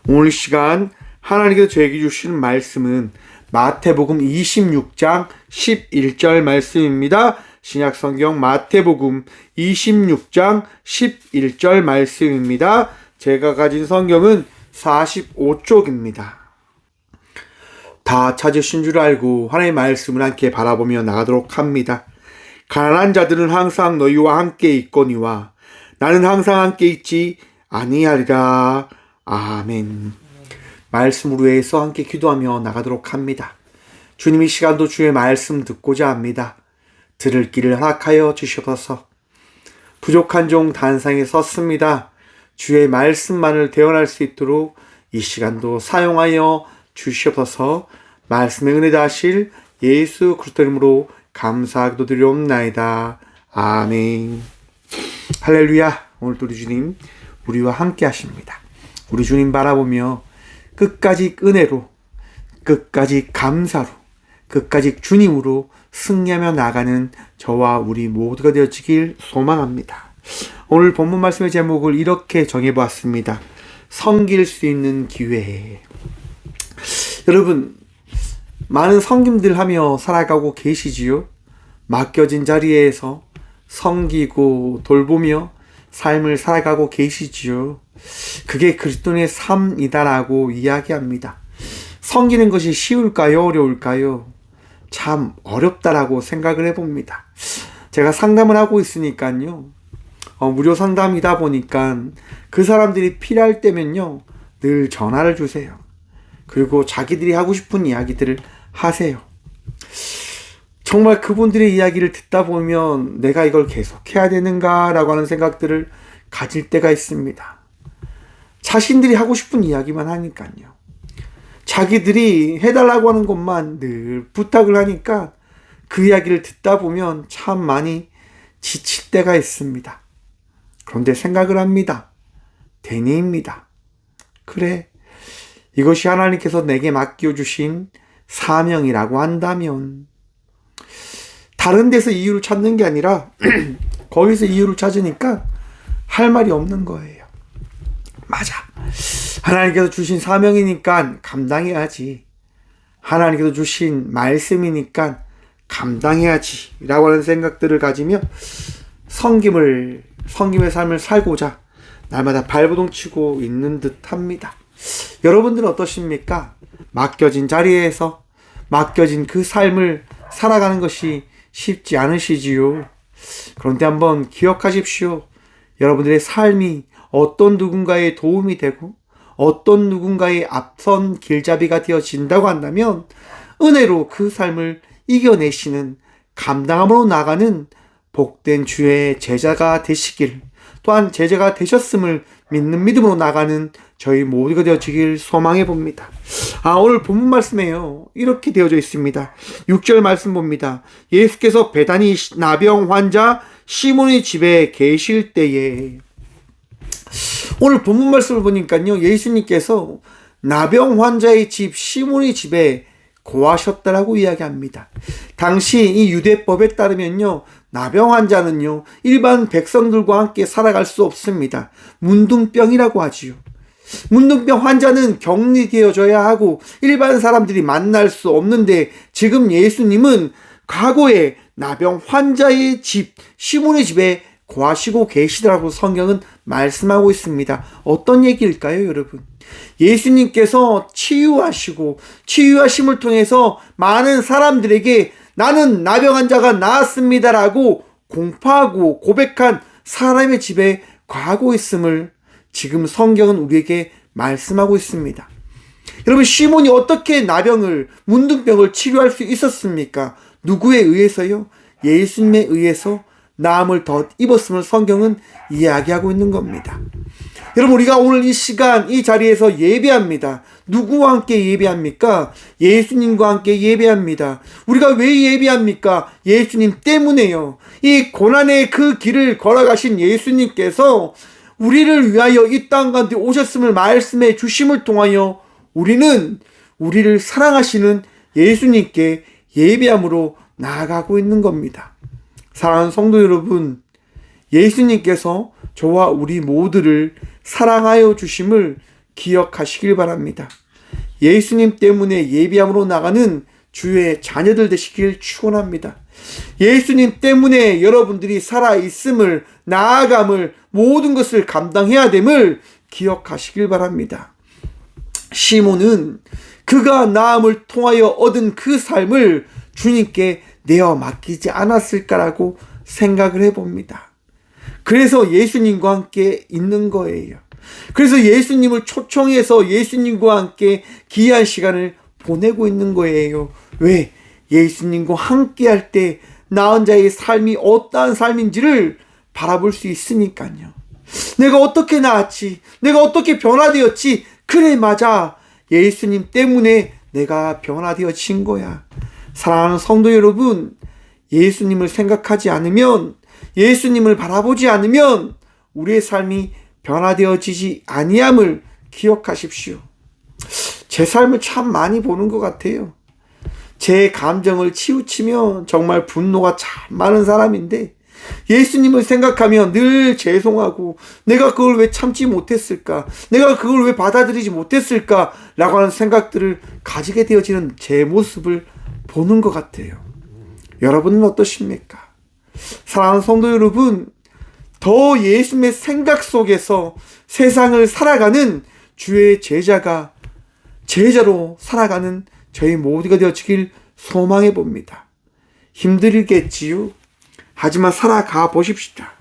오늘 시간 하나님께서 저에게 주시는 말씀은 마태복음 26장 11절 말씀입니다. 신약성경 마태복음 26장 11절 말씀입니다. 제가 가진 성경은 45쪽입니다. 다 찾으신 줄 알고 하나님의 말씀을 함께 바라보며 나가도록 합니다. 가난한 자들은 항상 너희와 함께 있거니와 나는 항상 함께 있지 아니하리라. 아멘. 말씀으로 해서 함께 기도하며 나가도록 합니다. 주님, 이 시간도 주의 말씀 듣고자 합니다. 들을 길을 허락하여 주시옵소서. 부족한 종 단상에 섰습니다. 주의 말씀만을 대언할 수 있도록 이 시간도 사용하여 주시옵소서. 말씀의 은혜 다하실 예수 그리스도 이름으로 감사하기도 드리옵나이다. 아멘. 할렐루야. 오늘도 우리 주님 우리와 함께 하십니다. 우리 주님 바라보며 끝까지 은혜로, 끝까지 감사로, 끝까지 주님으로 승리하며 나가는 저와 우리 모두가 되어지길 소망합니다. 오늘 본문 말씀의 제목을 이렇게 정해보았습니다. 섬길 수 있는 기회. 여러분, 많은 섬김들 하며 살아가고 계시지요? 맡겨진 자리에서 섬기고 돌보며 삶을 살아가고 계시지요? 그게 그리스도인의 삶이다라고 이야기합니다. 섬기는 것이 쉬울까요? 어려울까요? 참 어렵다라고 생각을 해봅니다. 제가 상담을 하고 있으니까요. 무료 상담이다 보니까 그 사람들이 필요할 때면요. 늘 전화를 주세요. 그리고 자기들이 하고 싶은 이야기들을 하세요. 정말 그분들의 이야기를 듣다 보면 내가 이걸 계속 해야 되는가라고 하는 생각들을 가질 때가 있습니다. 자신들이 하고 싶은 이야기만 하니까요. 자기들이 해달라고 하는 것만 늘 부탁을 하니까 그 이야기를 듣다 보면 참 많이 지칠 때가 있습니다. 그런데 생각을 합니다. 대니입니다. 그래, 이것이 하나님께서 내게 맡겨주신 사명이라고 한다면 다른 데서 이유를 찾는 게 아니라 거기서 이유를 찾으니까 할 말이 없는 거예요. 맞아. 하나님께서 주신 사명이니까 감당해야지. 하나님께서 주신 말씀이니까 감당해야지 라고 하는 생각들을 가지며 섬김의 삶을 살고자 날마다 발버둥 치고 있는 듯 합니다. 여러분들은 어떠십니까? 맡겨진 자리에서 맡겨진 그 삶을 살아가는 것이 쉽지 않으시지요. 그런데 한번 기억하십시오. 여러분들의 삶이 어떤 누군가의 도움이 되고 어떤 누군가의 앞선 길잡이가 되어진다고 한다면 은혜로 그 삶을 이겨내시는 감당함으로 나가는 복된 주의 제자가 되시길, 또한 제자가 되셨음을 믿는 믿음으로 나가는 저희 모두가 되어지길 소망해 봅니다. 오늘 본문 말씀에요. 이렇게 되어져 있습니다. 6절 말씀 봅니다. 예수께서 베다니 나병 환자 시몬의 집에 계실 때에, 오늘 본문 말씀을 보니까요, 예수님께서 나병 환자의 집 시몬의 집에 거하셨다라고 이야기합니다. 당시 이 유대법에 따르면요, 나병 환자는요, 일반 백성들과 함께 살아갈 수 없습니다. 문둥병이라고 하지요. 문둥병 환자는 격리되어져야 하고 일반 사람들이 만날 수 없는데, 지금 예수님은 과거에 나병 환자의 집 시몬의 집에 거하시고 계시더라고 성경은 말씀하고 있습니다. 어떤 얘기일까요, 여러분? 예수님께서 치유하시고 치유하심을 통해서 많은 사람들에게 나는 나병 환자가 나았습니다라고 공포하고 고백한 사람의 집에 거하고 있음을 지금 성경은 우리에게 말씀하고 있습니다. 여러분, 시몬이 어떻게 나병을, 문둥병을 치료할 수 있었습니까? 누구에 의해서요? 예수님에 의해서 나음을 덧 입었음을 성경은 이야기하고 있는 겁니다. 여러분, 우리가 오늘 이 시간 이 자리에서 예배합니다. 누구와 함께 예배합니까? 예수님과 함께 예배합니다. 우리가 왜 예배합니까? 예수님 때문에요. 이 고난의 그 길을 걸어가신 예수님께서 우리를 위하여 이 땅 가운데 오셨음을 말씀해 주심을 통하여 우리는 우리를 사랑하시는 예수님께 예배함으로 나아가고 있는 겁니다. 사랑하는 성도 여러분, 예수님께서 저와 우리 모두를 사랑하여 주심을 기억하시길 바랍니다. 예수님 때문에 예비함으로 나가는 주의 자녀들 되시길 축원합니다. 예수님 때문에 여러분들이 살아있음을, 나아감을, 모든 것을 감당해야 됨을 기억하시길 바랍니다. 시몬은 그가 나음을 통하여 얻은 그 삶을 주님께 내어 맡기지 않았을까라고 생각을 해봅니다. 그래서 예수님과 함께 있는 거예요. 그래서 예수님을 초청해서 예수님과 함께 귀한 시간을 보내고 있는 거예요. 왜? 예수님과 함께 할 때 나은 자의 삶이 어떠한 삶인지를 바라볼 수 있으니까요. 내가 어떻게 나았지? 내가 어떻게 변화되었지? 그래, 맞아. 예수님 때문에 내가 변화되어진 거야. 사랑하는 성도 여러분, 예수님을 생각하지 않으면, 예수님을 바라보지 않으면 우리의 삶이 변화되어지지 아니함을 기억하십시오. 제 삶을 참 많이 보는 것 같아요. 제 감정을 치우치면 정말 분노가 참 많은 사람인데, 예수님을 생각하면 늘 죄송하고, 내가 그걸 왜 참지 못했을까? 내가 그걸 왜 받아들이지 못했을까? 라고 하는 생각들을 가지게 되어지는 제 모습을 보는 것 같아요. 여러분은 어떠십니까? 사랑하는 성도 여러분, 더 예수님의 생각 속에서 세상을 살아가는 주의 제자로 살아가는 저희 모두가 되어지길 소망해 봅니다. 힘들겠지요. 하지만 살아가 보십시다.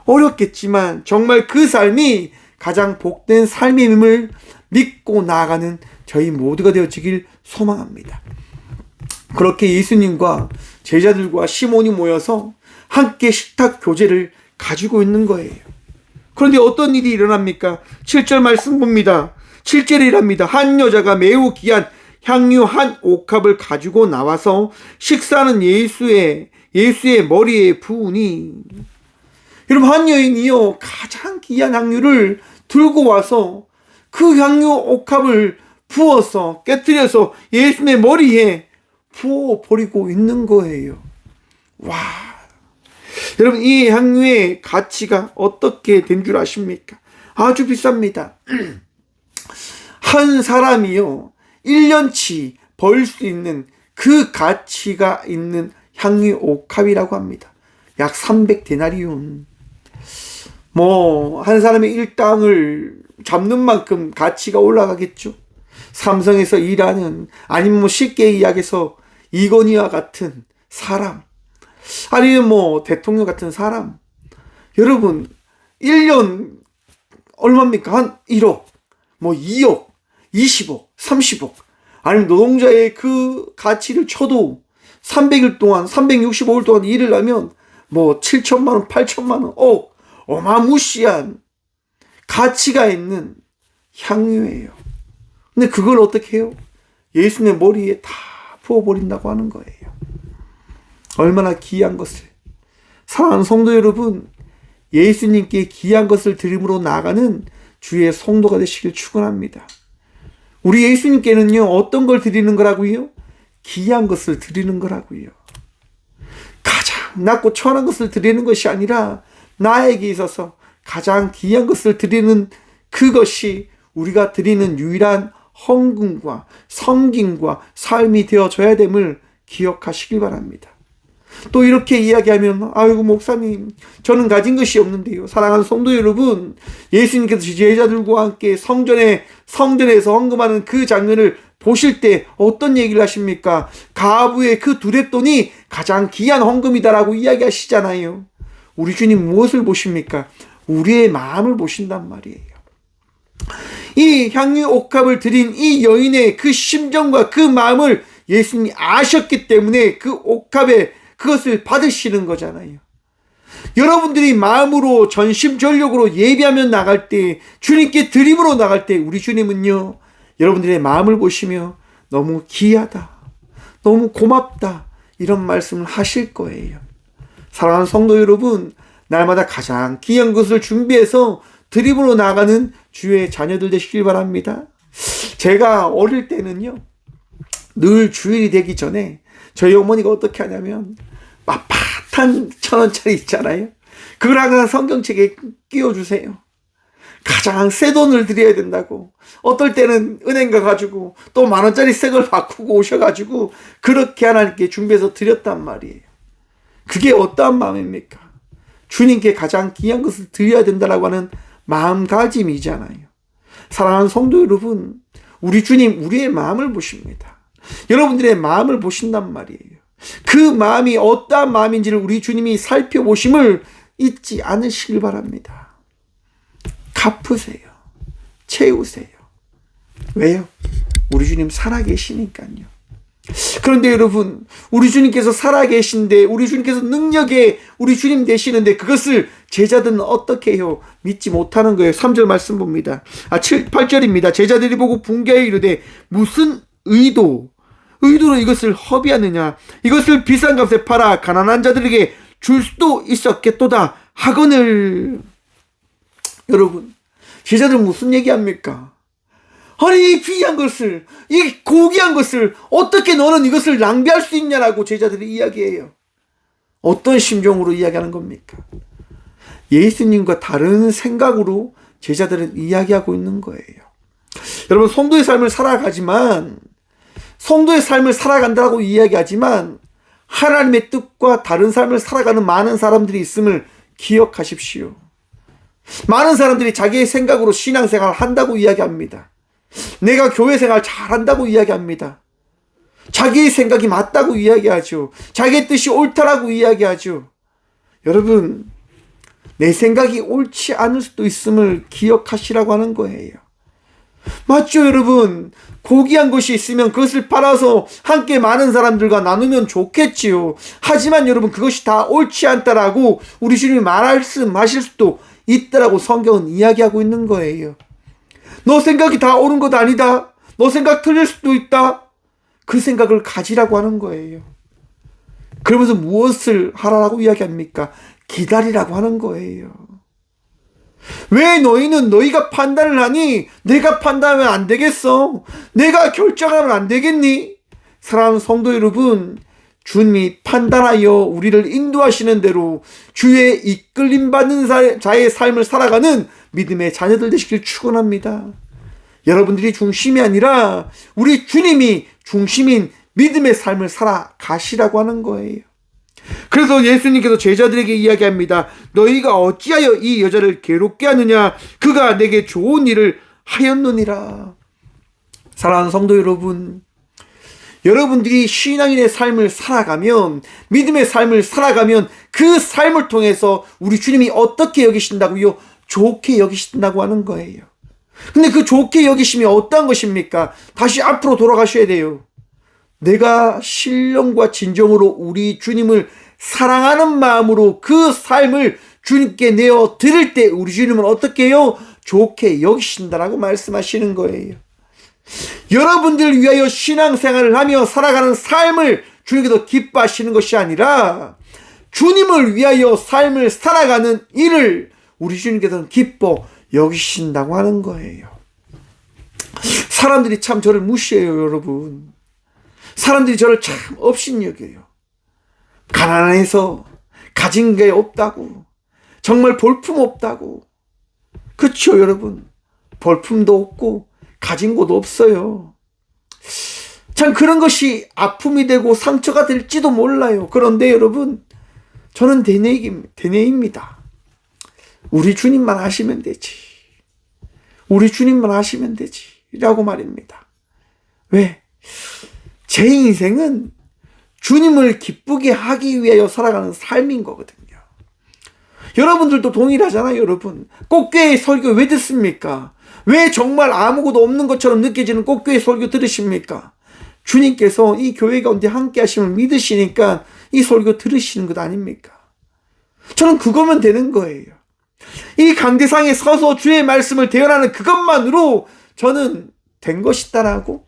어렵겠지만 정말 그 삶이 가장 복된 삶임을 믿고 나아가는 저희 모두가 되어지길 소망합니다. 그렇게 예수님과 제자들과 시몬이 모여서 함께 식탁 교제를 가지고 있는 거예요. 그런데 어떤 일이 일어납니까? 7절 말씀 봅니다. 7절에 이랍니다. 한 여자가 매우 귀한 향유 한 옥합을 가지고 나와서 식사하는 예수의 머리에 부으니, 여러분, 한 여인이요 가장 귀한 향유를 들고 와서 그 향유 옥합을 부어서 깨뜨려서 예수님의 머리에 부어버리고 있는 거예요. 와, 여러분, 이 향유의 가치가 어떻게 된 줄 아십니까? 아주 비쌉니다. 한 사람이요 1년치 벌 수 있는 그 가치가 있는 향유 옥합이라고 합니다. 약 300데나리온. 한 사람의 일당을 잡는 만큼 가치가 올라가겠죠. 삼성에서 일하는, 아니면 쉽게 이야기해서 이건희와 같은 사람, 아니면 대통령 같은 사람. 여러분, 1년 얼마입니까? 한 1억, 2억, 20억, 30억. 아니면 노동자의 그 가치를 쳐도 300일 동안, 365일 동안 일을 하면 7천만 원, 8천만 원, 어마무시한 가치가 있는 향유예요. 근데 그걸 어떻게 해요? 예수님의 머리에 다 부어버린다고 하는 거예요. 얼마나 귀한 것을. 사랑하는 성도 여러분, 예수님께 귀한 것을 드림으로 나아가는 주의 성도가 되시길 축원합니다. 우리 예수님께는요 어떤 걸 드리는 거라고요? 귀한 것을 드리는 거라고요. 가장 낮고 천한 것을 드리는 것이 아니라 나에게 있어서 가장 귀한 것을 드리는 그것이 우리가 드리는 유일한 헌금과 성김과 삶이 되어져야 됨을 기억하시길 바랍니다. 또 이렇게 이야기하면, 아이고 목사님, 저는 가진 것이 없는데요. 사랑하는 성도 여러분, 예수님께서 제자들과 함께 성전에서 헌금하는 그 장면을 보실 때 어떤 얘기를 하십니까? 가부의 그 두랫돈이 가장 귀한 헌금이다라고 이야기하시잖아요. 우리 주님 무엇을 보십니까? 우리의 마음을 보신단 말이에요. 이 향유 옥합을 드린 이 여인의 그 심정과 그 마음을 예수님이 아셨기 때문에 그 옥합에 그것을 받으시는 거잖아요. 여러분들이 마음으로 전심전력으로 예비하며 나갈 때, 주님께 드림으로 나갈 때 우리 주님은요 여러분들의 마음을 보시며 너무 귀하다, 너무 고맙다, 이런 말씀을 하실 거예요. 사랑하는 성도 여러분, 날마다 가장 귀한 것을 준비해서 드림으로 나가는 주의 자녀들 되시길 바랍니다. 제가 어릴 때는요 늘 주일이 되기 전에 저희 어머니가 어떻게 하냐면 빳빳한 1,000원짜리 있잖아요. 그걸 항상 성경책에 끼워주세요. 가장 새 돈을 드려야 된다고. 어떨 때는 은행 가가지고 또 10,000원짜리 새 걸 바꾸고 오셔가지고 그렇게 하나님께 준비해서 드렸단 말이에요. 그게 어떠한 마음입니까? 주님께 가장 귀한 것을 드려야 된다라고 하는 마음가짐이잖아요. 사랑하는 성도 여러분, 우리 주님 우리의 마음을 보십니다. 여러분들의 마음을 보신단 말이에요. 그 마음이 어떠한 마음인지를 우리 주님이 살펴보심을 잊지 않으시길 바랍니다. 갚으세요. 채우세요. 왜요? 우리 주님 살아계시니까요. 그런데 여러분, 우리 주님께서 살아계신데, 우리 주님께서 능력에 우리 주님 되시는데 그것을 제자들은 어떻게 해요? 믿지 못하는 거예요. 3절 말씀 봅니다. 8절입니다. 제자들이 보고 분개하여 이르되 무슨 의도로 이것을 허비하느냐? 이것을 비싼 값에 팔아 가난한 자들에게 줄 수도 있었겠도다 하거늘. 여러분, 제자들은 무슨 얘기합니까? 아니, 이 귀한 것을, 이 고귀한 것을 어떻게 너는 이것을 낭비할 수 있냐라고 제자들이 이야기해요. 어떤 심정으로 이야기하는 겁니까? 예수님과 다른 생각으로 제자들은 이야기하고 있는 거예요. 여러분, 성도의 삶을 살아가지만, 성도의 삶을 살아간다고 이야기하지만 하나님의 뜻과 다른 삶을 살아가는 많은 사람들이 있음을 기억하십시오. 많은 사람들이 자기의 생각으로 신앙생활을 한다고 이야기합니다. 내가 교회생활 잘한다고 이야기합니다. 자기의 생각이 맞다고 이야기하죠. 자기의 뜻이 옳다라고 이야기하죠. 여러분, 내 생각이 옳지 않을 수도 있음을 기억하시라고 하는 거예요. 맞죠, 여러분? 고귀한 것이 있으면 그것을 팔아서 함께 많은 사람들과 나누면 좋겠지요. 하지만 여러분, 그것이 다 옳지 않다라고 우리 주님이 말씀하실 수도 있다라고 성경은 이야기하고 있는 거예요. 너 생각이 다 옳은 것 아니다. 너 생각 틀릴 수도 있다. 그 생각을 가지라고 하는 거예요. 그러면서 무엇을 하라고 이야기합니까? 기다리라고 하는 거예요. 왜 너희는 너희가 판단을 하니? 내가 판단하면 안 되겠어? 내가 결정하면 안 되겠니? 사랑하는 성도 여러분, 주님이 판단하여 우리를 인도하시는 대로 주의 이끌림 받는 자의 삶을 살아가는 믿음의 자녀들 되시길 축원합니다. 여러분들이 중심이 아니라 우리 주님이 중심인 믿음의 삶을 살아가시라고 하는 거예요. 그래서 예수님께서 제자들에게 이야기합니다. 너희가 어찌하여 이 여자를 괴롭게 하느냐? 그가 내게 좋은 일을 하였느니라. 사랑하는 성도 여러분, 여러분들이 신앙인의 삶을 살아가면, 믿음의 삶을 살아가면 그 삶을 통해서 우리 주님이 어떻게 여기신다고요? 좋게 여기신다고 하는 거예요. 근데 그 좋게 여기심이 어떤 것입니까? 다시 앞으로 돌아가셔야 돼요. 내가 신령과 진정으로 우리 주님을 사랑하는 마음으로 그 삶을 주님께 내어 드릴 때 우리 주님은 어떻게 해요? 좋게 여기신다라고 말씀하시는 거예요. 여러분들 위하여 신앙생활을 하며 살아가는 삶을 주님께서 기뻐하시는 것이 아니라 주님을 위하여 삶을 살아가는 일을 우리 주님께서는 기뻐 여기신다고 하는 거예요. 사람들이 참 저를 무시해요, 여러분. 사람들이 저를 참 업신여겨요. 가난해서 가진 게 없다고, 정말 볼품 없다고. 그렇죠, 여러분. 볼품도 없고 가진 것도 없어요. 참 그런 것이 아픔이 되고 상처가 될지도 몰라요. 그런데 여러분, 저는 대뇌입니다. 우리 주님만 아시면 되지. 우리 주님만 아시면 되지. 라고 말입니다. 왜? 제 인생은 주님을 기쁘게 하기 위하여 살아가는 삶인 거거든요. 여러분들도 동일하잖아요, 여러분. 꽃교회 설교 왜 듣습니까? 왜 정말 아무것도 없는 것처럼 느껴지는 꽃교회 설교 들으십니까? 주님께서 이 교회 가운데 함께 하심을 믿으시니까 이 설교 들으시는 것 아닙니까? 저는 그거면 되는 거예요. 이 강대상에 서서 주의 말씀을 대언하는 그것만으로 저는 된 것이다라고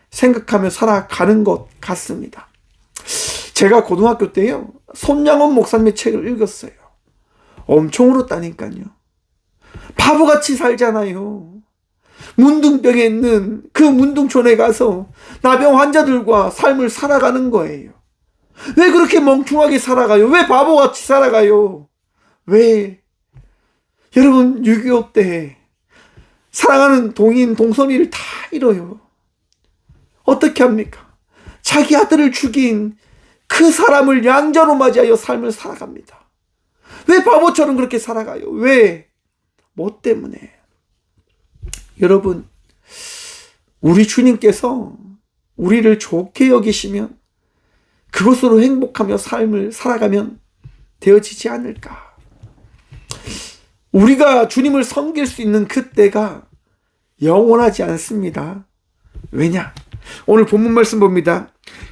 생각하며 살아가는 것 같습니다. 제가 고등학교 때요, 손양원 목사님의 책을 읽었어요. 엄청 울었다니까요. 바보같이 살잖아요. 문둥병에 있는 그 문둥촌에 가서 나병 환자들과 삶을 살아가는 거예요. 왜 그렇게 멍청하게 살아가요? 왜 바보같이 살아가요? 왜? 여러분, 6.25 때 사랑하는 동인, 동선이를 다 잃어요. 어떻게 합니까? 자기 아들을 죽인 그 사람을 양자로 맞이하여 삶을 살아갑니다. 왜 바보처럼 그렇게 살아가요? 왜? 뭐 때문에? 여러분, 우리 주님께서 우리를 좋게 여기시면 그것으로 행복하며 삶을 살아가면 되어지지 않을까? 우리가 주님을 섬길 수 있는 그때가 영원하지 않습니다. 왜냐? 오늘 본문 말씀 봅니다.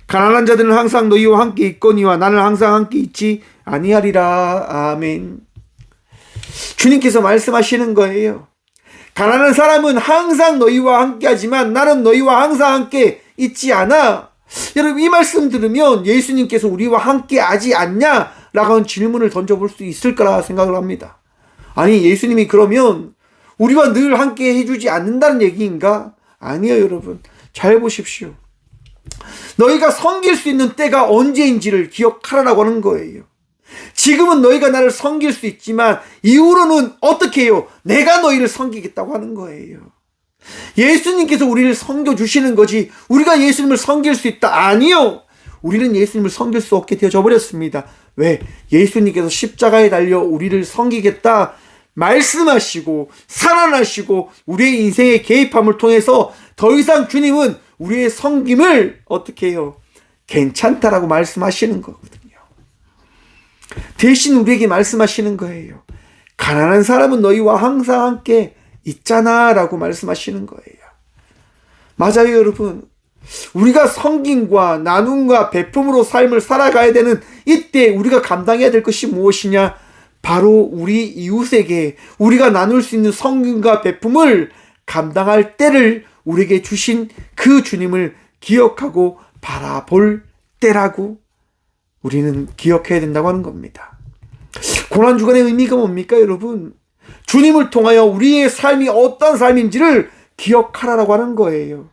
가난한 자들은 항상 너희와 함께 있거니와 나는 항상 함께 있지 아니하리라. 아멘. 주님께서 말씀하시는 거예요. 가난한 사람은 항상 너희와 함께 하지만 나는 너희와 항상 함께 있지 않아. 여러분, 이 말씀 들으면 예수님께서 우리와 함께 하지 않냐? 라고 하는 질문을 던져볼 수 있을 거라 생각을 합니다. 아니, 예수님이 그러면 우리와 늘 함께 해주지 않는다는 얘기인가? 아니에요, 여러분. 잘 보십시오. 너희가 섬길 수 있는 때가 언제인지를 기억하라고 하는 거예요. 지금은 너희가 나를 섬길 수 있지만 이후로는 어떻게 해요? 내가 너희를 섬기겠다고 하는 거예요. 예수님께서 우리를 섬겨주시는 거지 우리가 예수님을 섬길 수 있다? 아니요. 우리는 예수님을 섬길 수 없게 되어져 버렸습니다. 왜? 예수님께서 십자가에 달려 우리를 섬기겠다 말씀하시고 살아나시고 우리의 인생의 개입함을 통해서 더 이상 주님은 우리의 섬김을 어떻게 해요? 괜찮다라고 말씀하시는 거거든요. 대신 우리에게 말씀하시는 거예요. 가난한 사람은 너희와 항상 함께 있잖아 라고 말씀하시는 거예요. 맞아요, 여러분. 우리가 섬김과 나눔과 베품으로 삶을 살아가야 되는 이때 우리가 감당해야 될 것이 무엇이냐? 바로 우리 이웃에게 우리가 나눌 수 있는 섬김과 베품을 감당할 때를 우리에게 주신 그 주님을 기억하고 바라볼 때라고 우리는 기억해야 된다고 하는 겁니다. 고난주간의 의미가 뭡니까, 여러분? 주님을 통하여 우리의 삶이 어떤 삶인지를 기억하라고 하는 거예요.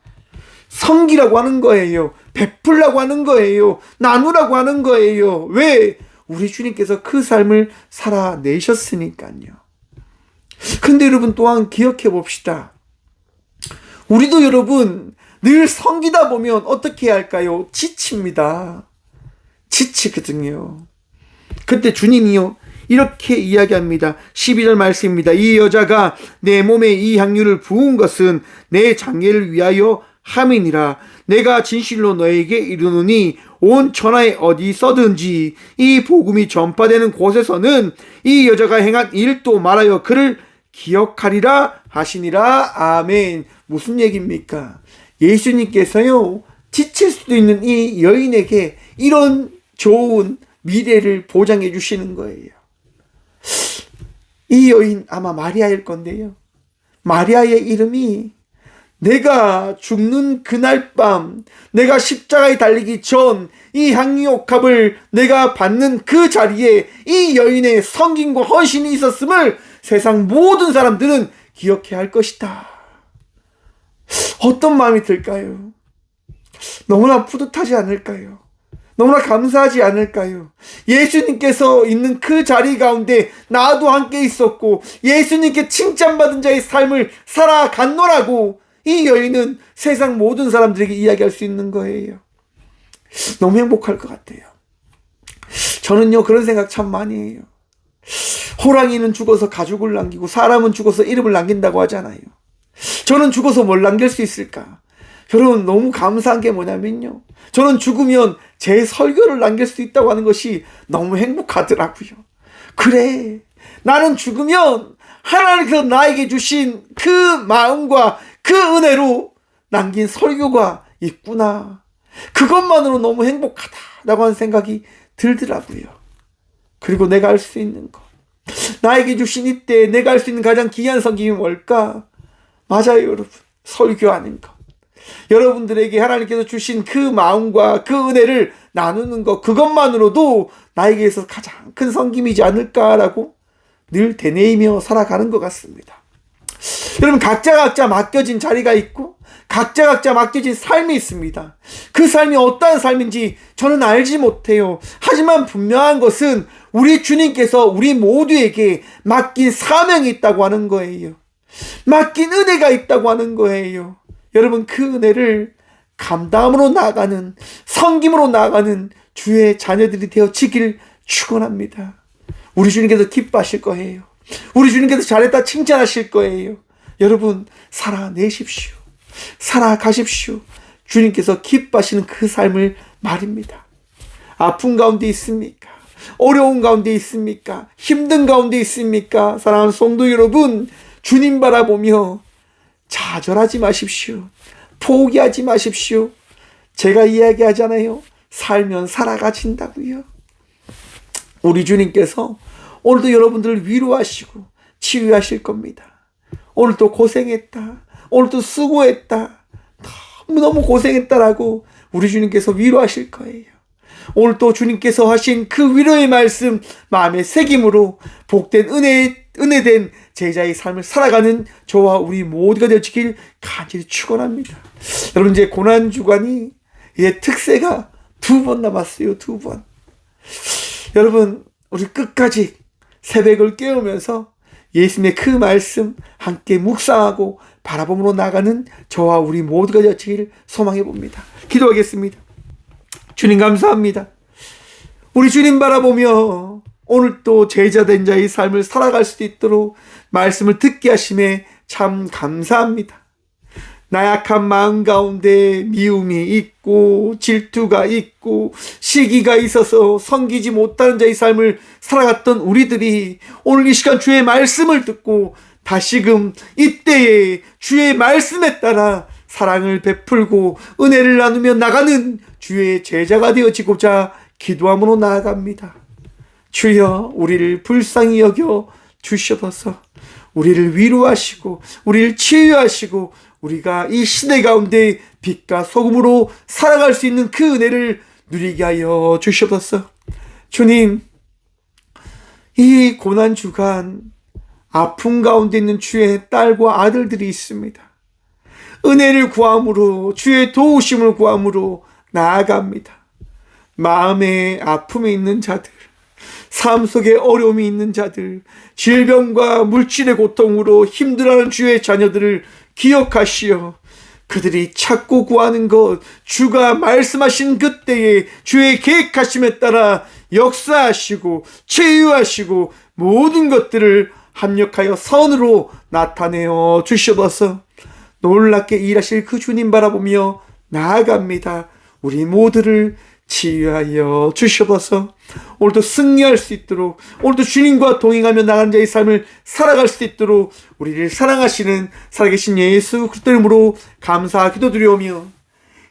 섬기라고 하는 거예요. 베풀라고 하는 거예요. 나누라고 하는 거예요. 왜? 우리 주님께서 그 삶을 살아내셨으니까요. 근데 여러분 또한 기억해 봅시다. 우리도 여러분 늘 섬기다 보면 어떻게 해야 할까요? 지칩니다. 지치거든요. 그때 주님이요 이렇게 이야기합니다. 12절 말씀입니다. 이 여자가 내 몸에 이 향유를 부은 것은 내 장례를 위하여 함이니라. 내가 진실로 너에게 이르노니 온 천하에 어디서든지 이 복음이 전파되는 곳에서는 이 여자가 행한 일도 말하여 그를 기억하리라 하시니라. 아멘. 무슨 얘기입니까? 예수님께서요 지칠 수도 있는 이 여인에게 이런 좋은 미래를 보장해 주시는 거예요. 이 여인 아마 마리아일 건데요. 마리아의 이름이 내가 죽는 그날 밤, 내가 십자가에 달리기 전 이 향유옥합을 내가 받는 그 자리에 이 여인의 섬김과 헌신이 있었음을 세상 모든 사람들은 기억해야 할 것이다. 어떤 마음이 들까요? 너무나 뿌듯하지 않을까요? 너무나 감사하지 않을까요? 예수님께서 있는 그 자리 가운데 나도 함께 있었고 예수님께 칭찬받은 자의 삶을 살아갔노라고 이 여인은 세상 모든 사람들에게 이야기할 수 있는 거예요. 너무 행복할 것 같아요. 저는요 그런 생각 참 많이 해요. 호랑이는 죽어서 가죽을 남기고 사람은 죽어서 이름을 남긴다고 하잖아요. 저는 죽어서 뭘 남길 수 있을까? 여러분 너무 감사한 게 뭐냐면요, 저는 죽으면 제 설교를 남길 수 있다고 하는 것이 너무 행복하더라고요. 그래, 나는 죽으면 하나님께서 나에게 주신 그 마음과 그 은혜로 남긴 설교가 있구나. 그것만으로 너무 행복하다라고 하는 생각이 들더라고요. 그리고 내가 할 수 있는 것, 나에게 주신 이때 내가 할 수 있는 가장 귀한 섬김이 뭘까? 맞아요, 여러분. 설교하는 것. 여러분들에게 하나님께서 주신 그 마음과 그 은혜를 나누는 것, 그것만으로도 나에게서 가장 큰 섬김이지 않을까라고 늘 되뇌이며 살아가는 것 같습니다. 여러분, 각자 맡겨진 자리가 있고 각자 맡겨진 삶이 있습니다. 그 삶이 어떠한 삶인지 저는 알지 못해요. 하지만 분명한 것은 우리 주님께서 우리 모두에게 맡긴 사명이 있다고 하는 거예요. 맡긴 은혜가 있다고 하는 거예요. 여러분, 그 은혜를 감당으로 나아가는, 섬김으로 나아가는 주의 자녀들이 되어지길 축원합니다. 우리 주님께서 기뻐하실 거예요. 우리 주님께서 잘했다 칭찬하실 거예요. 여러분, 살아내십시오. 살아가십시오. 주님께서 기뻐하시는 그 삶을 말입니다. 아픈 가운데 있습니까? 어려운 가운데 있습니까? 힘든 가운데 있습니까? 사랑하는 성도 여러분, 주님 바라보며 좌절하지 마십시오. 포기하지 마십시오. 제가 이야기하잖아요. 살면 살아가진다고요. 우리 주님께서 오늘도 여러분들을 위로하시고 치유하실 겁니다. 오늘도 고생했다. 오늘도 수고했다. 너무너무 고생했다라고 우리 주님께서 위로하실 거예요. 오늘 또 주님께서 하신 그 위로의 말씀 마음에 새김으로 복된 은혜된 제자의 삶을 살아가는 저와 우리 모두가 되어지길 간절히 축원합니다. 여러분, 이제 고난주간이 이제 특세가 2번 남았어요. 2번. 여러분, 우리 끝까지 새벽을 깨우면서 예수님의 그 말씀 함께 묵상하고 바라봄으로 나가는 저와 우리 모두가 되어지길 소망해 봅니다. 기도하겠습니다. 주님 감사합니다. 우리 주님 바라보며 오늘 또 제자된 자의 삶을 살아갈 수 있도록 말씀을 듣게 하심에 참 감사합니다. 나약한 마음 가운데 미움이 있고 질투가 있고 시기가 있어서 섬기지 못하는 자의 삶을 살아갔던 우리들이 오늘 이 시간 주의 말씀을 듣고 다시금 이때에 주의 말씀에 따라 사랑을 베풀고 은혜를 나누며 나가는 주의 제자가 되어지고자 기도함으로 나아갑니다. 주여, 우리를 불쌍히 여겨 주시옵소서. 우리를 위로하시고 우리를 치유하시고 우리가 이 시대 가운데 빛과 소금으로 살아갈 수 있는 그 은혜를 누리게 하여 주시옵소서. 주님, 이 고난주간 아픔 가운데 있는 주의 딸과 아들들이 있습니다. 은혜를 구함으로, 주의 도우심을 구함으로 나아갑니다. 마음에 아픔이 있는 자들, 삶 속에 어려움이 있는 자들, 질병과 물질의 고통으로 힘들어하는 주의 자녀들을 기억하시어 그들이 찾고 구하는 것, 주가 말씀하신 그때에 주의 계획하심에 따라 역사하시고 치유하시고 모든 것들을 합력하여 선으로 나타내어 주시옵소서. 놀랍게 일하실 그 주님 바라보며 나아갑니다. 우리 모두를 치유하여 주시옵소서. 오늘도 승리할 수 있도록, 오늘도 주님과 동행하며 나가는 자의 삶을 살아갈 수 있도록 우리를 사랑하시는 살아계신 예수 그리스도 이름으로 감사 기도드리오며,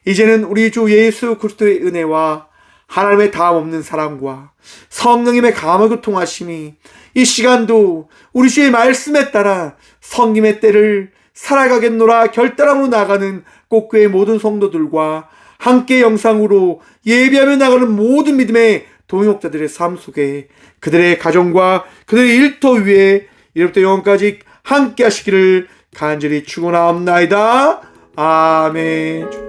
이제는 우리 주 예수 그리스도의 은혜와 하나님의 다함없는 사랑과 성령님의 감화교 통하심이 이 시간도 우리 주의 말씀에 따라 성김의 때를 살아가겠노라 결단함으로 나가는 꽃교회 모든 성도들과 함께 영상으로 예배하며 나가는 모든 믿음의 동역자들의 삶 속에 그들의 가정과 그들의 일터 위에 이제부터 영원까지 함께 하시기를 간절히 축원하옵나이다. 아멘.